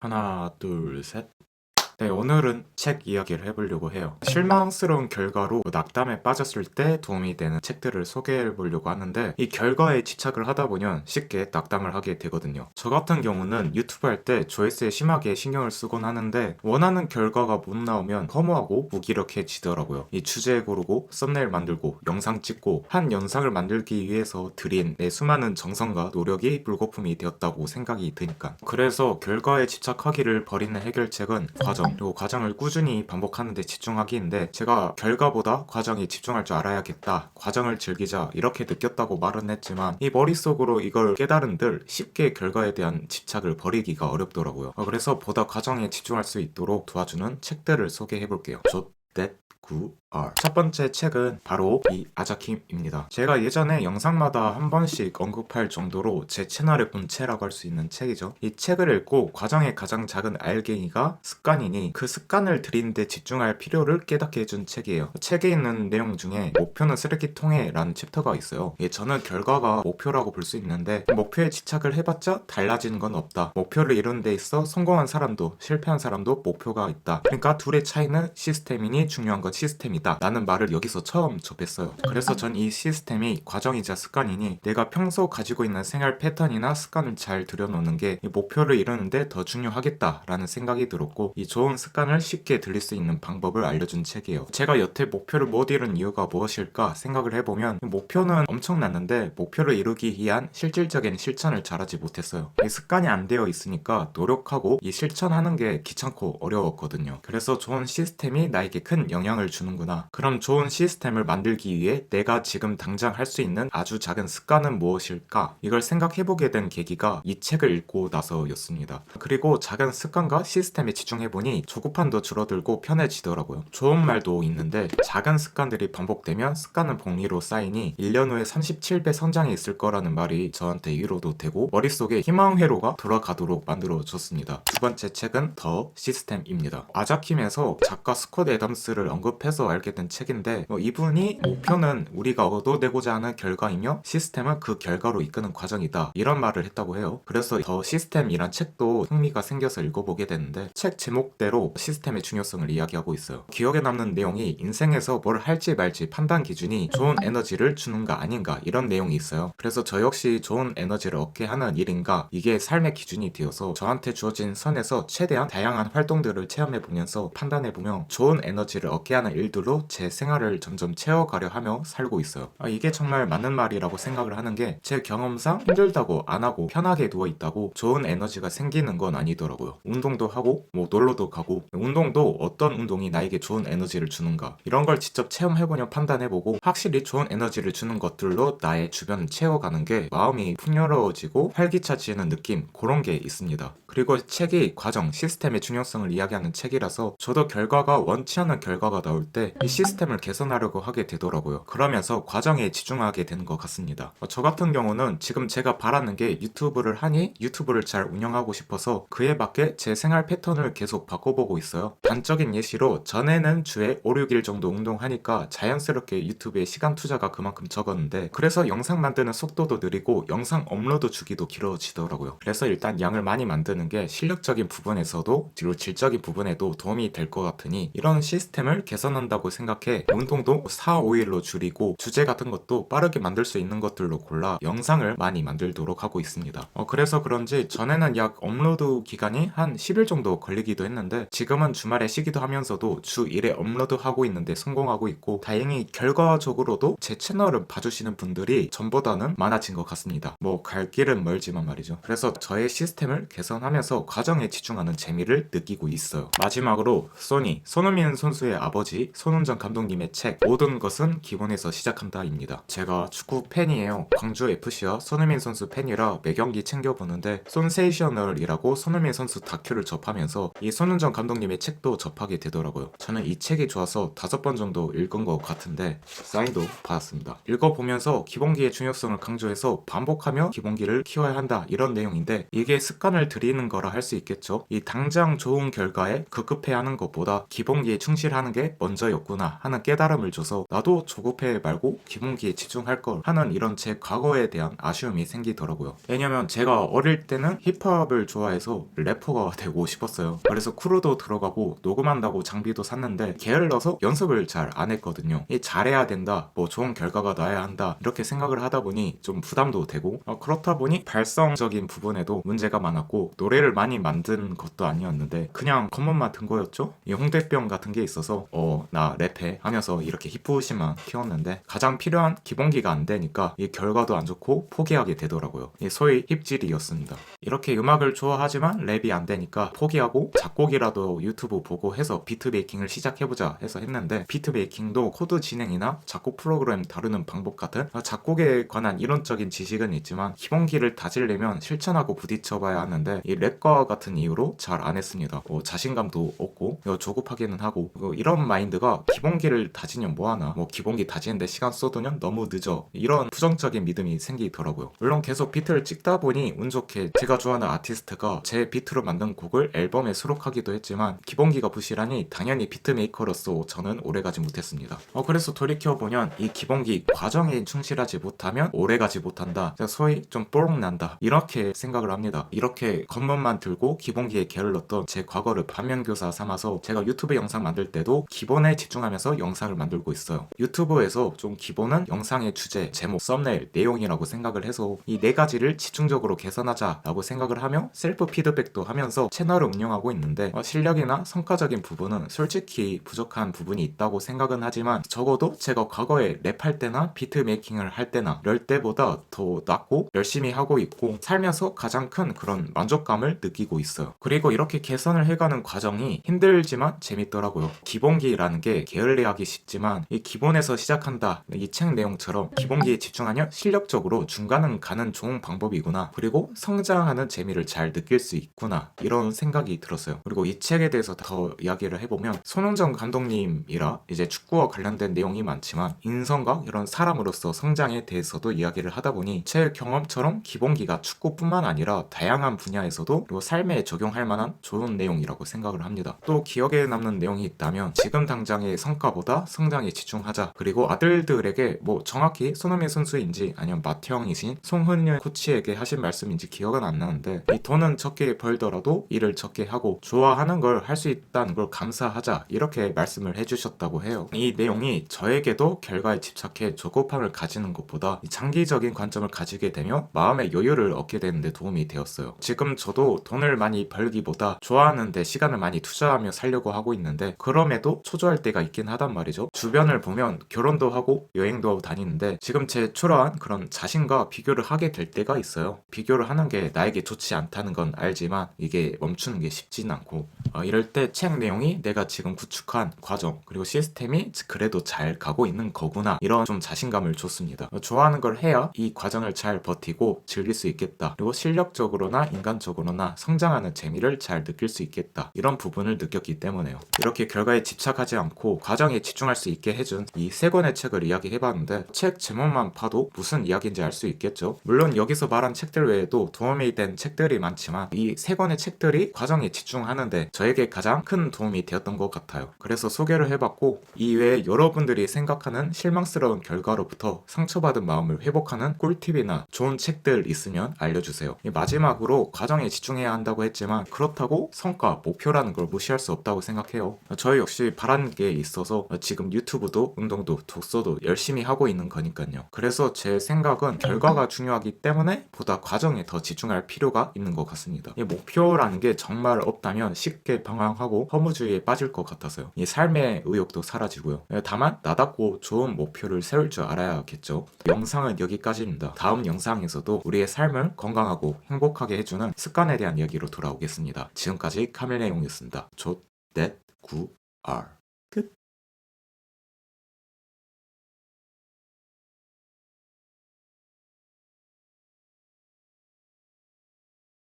하나, 둘, 셋. 네, 오늘은 책 이야기를 해보려고 해요. 실망스러운 결과로 낙담에 빠졌을 때 도움이 되는 책들을 소개해 보려고 하는데, 이 결과에 집착을 하다 보면 쉽게 낙담을 하게 되거든요. 저 같은 경우는 유튜브 할 때 조회수에 심하게 신경을 쓰곤 하는데, 원하는 결과가 못 나오면 허무하고 무기력해지더라고요. 이 주제 고르고 썸네일 만들고 영상 찍고 한 영상을 만들기 위해서 들인 내 수많은 정성과 노력이 물거품이 되었다고 생각이 드니까. 그래서 결과에 집착하기를 버리는 해결책은 과정, 그리고 과정을 꾸준히 반복하는 데 집중하기인데, 제가 결과보다 과정에 집중할 줄 알아야겠다, 과정을 즐기자 이렇게 느꼈다고 말은 했지만, 이 머릿속으로 이걸 깨달은들 쉽게 결과에 대한 집착을 버리기가 어렵더라고요. 그래서 보다 과정에 집중할 수 있도록 도와주는 책들을 소개해 볼게요. 첫 번째 책은 바로 이 아자킴입니다. 제가 예전에 영상마다 한 번씩 언급할 정도로 제 채널의 본체라고 할 수 있는 책이죠. 이 책을 읽고 과정의 가장 작은 알갱이가 습관이니 그 습관을 들이는데 집중할 필요를 깨닫게 해준 책이에요. 책에 있는 내용 중에 목표는 쓰레기통에 라는 챕터가 있어요. 저는 결과가 목표라고 볼 수 있는데, 목표에 집착을 해봤자 달라지는 건 없다. 목표를 이루는 데 있어 성공한 사람도 실패한 사람도 목표가 있다. 그러니까 둘의 차이는 시스템이니 중요한 건 시스템이다 라는 말을 여기서 처음 접했어요. 그래서 전 이 시스템이 과정이자 습관이니 내가 평소 가지고 있는 생활 패턴이나 습관을 잘 들여놓는 게 이 목표를 이루는데 더 중요하겠다라는 생각이 들었고, 이 좋은 습관을 쉽게 들일 수 있는 방법을 알려준 책이에요. 제가 여태 목표를 못 이룬 이유가 무엇일까 생각을 해보면, 목표는 엄청났는데 목표를 이루기 위한 실질적인 실천을 잘하지 못했어요. 이 습관이 안 되어 있으니까 노력하고 이 실천하는 게 귀찮고 어려웠거든요. 그래서 좋은 시스템이 나에게 큰 영향을 주는구나, 그럼 좋은 시스템을 만들기 위해 내가 지금 당장 할 수 있는 아주 작은 습관은 무엇일까, 이걸 생각해보게 된 계기가 이 책을 읽고 나서였습니다. 그리고 작은 습관과 시스템에 집중해보니 조급함도 줄어들고 편해지더라고요. 좋은 말도 있는데, 작은 습관들이 반복되면 습관은 복리로 쌓이니 1년 후에 37배 성장이 있을 거라는 말이 저한테 위로도 되고 머릿속에 희망 회로가 돌아가도록 만들어줬습니다. 두 번째 책은 더 시스템입니다. 아자킴에서 작가 스콧 애덤스를 언급해서 알게 된 책인데, 이분이 목표는 우리가 얻어내고자 하는 결과이며 시스템은 그 결과로 이끄는 과정이다, 이런 말을 했다고 해요. 그래서 더 시스템이란 책도 흥미가 생겨서 읽어보게 됐는데, 책 제목대로 시스템의 중요성을 이야기하고 있어요. 기억에 남는 내용이 인생에서 뭘 할지 말지 판단 기준이 좋은 에너지를 주는가 아닌가, 이런 내용이 있어요. 그래서 저 역시 좋은 에너지를 얻게 하는 일인가, 이게 삶의 기준이 되어서 저한테 주어진 선에서 최대한 다양한 활동들을 체험해보면서 판단해보면 좋은 에너지를 얻게 하는 일들로 제 생활을 점점 채워가려 하며 살고 있어요. 이게 정말 맞는 말이라고 생각을 하는 게, 제 경험상 힘들다고 안 하고 편하게 누워있다고 좋은 에너지가 생기는 건 아니더라고요. 운동도 하고 놀러도 가고, 운동도 어떤 운동이 나에게 좋은 에너지를 주는가, 이런 걸 직접 체험해보며 판단해보고, 확실히 좋은 에너지를 주는 것들로 나의 주변을 채워가는 게 마음이 풍요로워지고 활기차지는 느낌, 그런 게 있습니다. 그리고 책이 과정, 시스템의 중요성을 이야기하는 책이라서 저도 결과가 원치 않는 결과가 나올 때 이 시스템을 개선하려고 하게 되더라고요. 그러면서 과정에 집중하게 되는 것 같습니다. 저 같은 경우는 지금 제가 바라는 게, 유튜브를 하니 유튜브를 잘 운영하고 싶어서 그에 맞게 제 생활 패턴을 계속 바꿔보고 있어요. 단적인 예시로 전에는 주에 5, 6일 정도 운동하니까 자연스럽게 유튜브에 시간 투자가 그만큼 적었는데, 그래서 영상 만드는 속도도 느리고 영상 업로드 주기도 길어지더라고요. 그래서 일단 양을 많이 만드는 게 실력적인 부분에서도 그리고 질적인 부분에도 도움이 될 것 같으니, 이런 시스템을 개선한다고 생각해 운동도 4, 5일로 줄이고 주제 같은 것도 빠르게 만들 수 있는 것들로 골라 영상을 많이 만들도록 하고 있습니다. 그래서 그런지 전에는 약 업로드 기간이 한 10일 정도 걸리기도 했는데, 지금은 주말에 쉬기도 하면서도 주 1회 업로드하고 있는데 성공하고 있고, 다행히 결과적으로도 제 채널을 봐주시는 분들이 전보다는 많아진 것 같습니다. 갈 길은 멀지만 말이죠. 그래서 저의 시스템을 개선하면서 과정에 집중하는 재미를 느끼고 있어요. 마지막으로 손흥민 선수의 아버지 손흥정 감독님의 책 모든 것은 기본에서 시작한다입니다. 제가 축구 팬이에요. 광주 FC와 손흥민 선수 팬이라 매경기 챙겨보는데, 손세이셔널이라고 손흥민 선수 다큐를 접하면서 이 손흥정 감독님의 책도 접하게 되더라고요. 저는 이 책이 좋아서 5번 정도 읽은 것 같은데 사인도 받았습니다. 읽어보면서 기본기의 중요성을 강조해서 반복하며 기본기를 키워야 한다, 이런 내용인데, 이게 습관을 들이는 거라 할 수 있겠죠. 이 당장 좋은 결과에 급급해 하는 것보다 기본기에 충실하는 게 먼저였고, 문제였구나 하는 깨달음을 줘서 나도 조급해 말고 기본기에 집중할 걸 하는 이런 제 과거에 대한 아쉬움이 생기더라고요. 왜냐면 제가 어릴 때는 힙합을 좋아해서 래퍼가 되고 싶었어요. 그래서 크루도 들어가고 녹음한다고 장비도 샀는데 게을러서 연습을 잘 안 했거든요. 잘해야 된다, 뭐 좋은 결과가 나야 한다 이렇게 생각을 하다 보니 좀 부담도 되고 그렇다 보니 발성적인 부분에도 문제가 많았고 노래를 많이 만든 것도 아니었는데 그냥 겉멋만 든 거였죠. 이 홍대병 같은 게 있어서 나 랩해 하면서 이렇게 힙부심만 키웠는데 가장 필요한 기본기가 안 되니까 이 결과도 안 좋고 포기하게 되더라고요. 이 소위 힙질이었습니다. 이렇게 음악을 좋아하지만 랩이 안 되니까 포기하고 작곡이라도 유튜브 보고 해서 비트 메이킹을 시작해보자 해서 했는데 비트 메이킹도 코드 진행이나 작곡 프로그램 다루는 방법 같은 작곡에 관한 이론적인 지식은 있지만 기본기를 다지려면 실천하고 부딪혀봐야 하는데 이 랩과 같은 이유로 잘 안 했습니다. 자신감도 없고 조급하기는 하고 이런 마인드가 기본기를 다지면 뭐하나, 기본기 다지는데 시간 쏟으면 너무 늦어, 이런 부정적인 믿음이 생기더라고요. 물론 계속 비트를 찍다 보니 운 좋게 제가 좋아하는 아티스트가 제 비트로 만든 곡을 앨범에 수록하기도 했지만 기본기가 부실하니 당연히 비트메이커로서 저는 오래가지 못했습니다. 그래서 돌이켜보면 이 기본기 과정에 충실하지 못하면 오래가지 못한다, 소위 좀 뽀록난다 이렇게 생각을 합니다. 이렇게 겉멋만 들고 기본기에 게을렀던 제 과거를 반면교사 삼아서 제가 유튜브 영상 만들 때도 기본에 집중하면서 영상을 만들고 있어요. 유튜브에서 좀 기본은 영상의 주제, 제목, 썸네일, 내용이라고 생각을 해서 이 네 가지를 집중적으로 개선하자 라고 생각을 하며 셀프 피드백도 하면서 채널을 운영하고 있는데 실력이나 성과적인 부분은 솔직히 부족한 부분이 있다고 생각은 하지만 적어도 제가 과거에 랩할 때나 비트 메이킹을 할 때나 이럴 때보다 더 낫고 열심히 하고 있고 살면서 가장 큰 그런 만족감을 느끼고 있어요. 그리고 이렇게 개선을 해가는 과정이 힘들지만 재밌더라고요. 기본기라는 게 게을리하기 쉽지만 이 기본에서 시작한다, 이 책 내용처럼 기본기에 집중하면 실력적으로 중간은 가는 좋은 방법이구나, 그리고 성장하는 재미를 잘 느낄 수 있구나, 이런 생각이 들었어요. 그리고 이 책에 대해서 더 이야기를 해보면 손흥정 감독님이라 이제 축구와 관련된 내용이 많지만 인성과 이런 사람으로서 성장에 대해서도 이야기를 하다 보니 제 경험처럼 기본기가 축구뿐만 아니라 다양한 분야에서도 그리고 삶에 적용할 만한 좋은 내용이라고 생각을 합니다. 또 기억에 남는 내용이 있다면 지금 당장의 성과보다 성장에 집중하자, 그리고 아들들에게 정확히 손흥민 선수인지 아니면 맏형이신 송훈일 코치에게 하신 말씀인지 기억은 안 나는데 이 돈은 적게 벌더라도 일을 적게 하고 좋아하는 걸 할 수 있다는 걸 감사하자, 이렇게 말씀을 해주셨다고 해요. 이 내용이 저에게도 결과에 집착해 조급함을 가지는 것보다 장기적인 관점을 가지게 되며 마음의 여유를 얻게 되는데 도움이 되었어요. 지금 저도 돈을 많이 벌기보다 좋아하는 데 시간을 많이 투자하며 살려고 하고 있는데 그럼에도 초조할 때가 있긴 하단 말이죠. 주변을 보면 결혼도 하고 여행도 하고 다니는데 지금 제 초라한 그런 자신과 비교를 하게 될 때가 있어요. 비교를 하는 게 나에게 좋지 않다는 건 알지만 이게 멈추는 게 쉽진 않고 이럴 때 책 내용이 내가 지금 구축한 과정 그리고 시스템이 그래도 잘 가고 있는 거구나, 이런 좀 자신감을 줬습니다. 좋아하는 걸 해야 이 과정을 잘 버티고 즐길 수 있겠다, 그리고 실력적으로나 인간적으로나 성장하는 재미를 잘 느낄 수 있겠다, 이런 부분을 느꼈기 때문에요. 이렇게 결과에 집착하지 않고 과정에 집중할 수 있게 해준 이 세 권의 책을 이야기해봤는데 책 제목만 봐도 무슨 이야기인지 알 수 있겠죠. 물론 여기서 말한 책들 외에도 도움이 된 책들이 많지만 이 세 권의 책들이 과정에 집중하는데 저에게 가장 큰 도움이 되었던 것 같아요. 그래서 소개를 해봤고 이외에 여러분들이 생각하는 실망스러운 결과로부터 상처받은 마음을 회복하는 꿀팁이나 좋은 책들 있으면 알려주세요. 마지막으로 과정에 집중해야 한다고 했지만 그렇다고 성과, 목표라는 걸 무시할 수 없다고 생각해요. 저 역시 바라는 게 있어서 지금 유튜브도 운동도 독서도 열심히 하고 있는 거니까요. 그래서 제 생각은 결과가 중요하기 때문에 보다 과정에 더 집중할 필요가 있는 것 같습니다. 이 목표라는 게 정말 없다면 쉽게 방황하고 허무주의에 빠질 것 같아서요. 이 삶의 의욕도 사라지고요. 다만 나답고 좋은 목표를 세울 줄 알아야겠죠. 영상은 여기까지입니다. 다음 영상에서도 우리의 삶을 건강하고 행복하게 해주는 습관에 대한 이야기로 돌아오겠습니다. 지금까지 카멜레용이었습니다. 조, 넷, 구, 알. 끝.